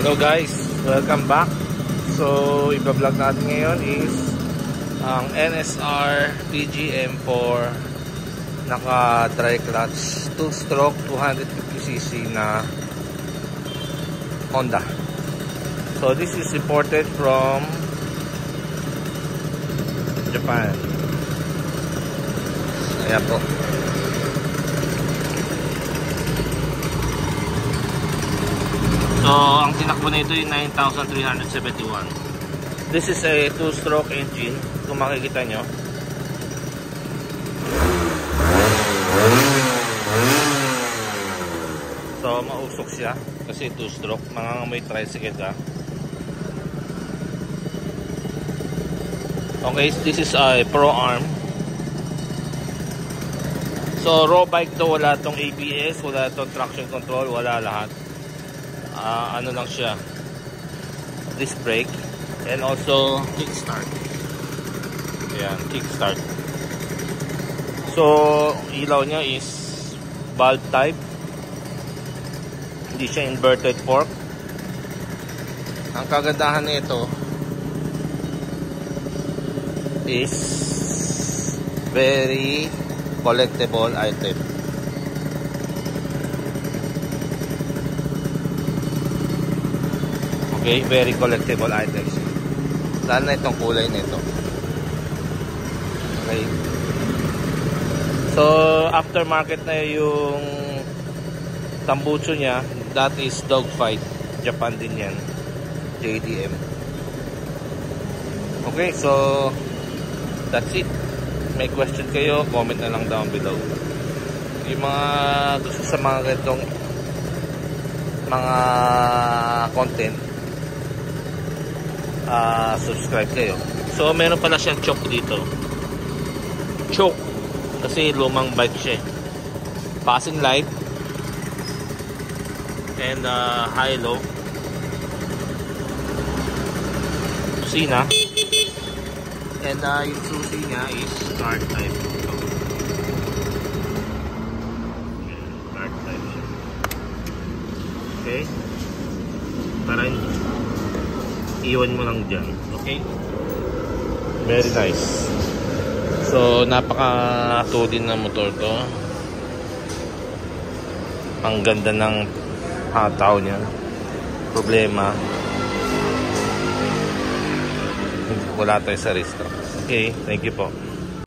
Hello guys, welcome back. So iba-vlog natin ngayon is ang NSR PGM4 naka dry clutch 2-stroke 250cc na Honda. So this is imported from Japan. Ayan po. So, ang tinakbo na ito yung 9,371. This is a 2-stroke engine. Kung makikita nyo. So, mausok siya. Kasi 2-stroke. Mangangamoy tricycle ka. Okay, this is a Pro Arm. So, raw bike to. Wala tong ABS. Wala tong traction control. Wala lahat. Ano lang siya, disc brake and also kickstart. Ayan, kickstart. So ilaw niya is bulb type, hindi siya inverted fork. Ang kagandahan nito is very collectible item. Okay, very collectible items. Lalo na itong kulay nito. Okay. So, aftermarket na yung tambucho niya. That is Dogfight. Japan din yan. JDM. Okay, so that's it. May question kayo, comment na lang down below. Yung mga gusto sa mga ganitong mga content, subscribe kayo. So meron pala siyang choke dito. Choke kasi lumang bike siya. Passing light and high-low. Susina. And yung susi niya is card type. Card type siya. Okay. Para iwan mo lang dyan. Okay? Very nice. So, napaka-tudin na motor to. Ang ganda ng hataw niya. Problema, wala tayo sa restart. Okay, thank you po.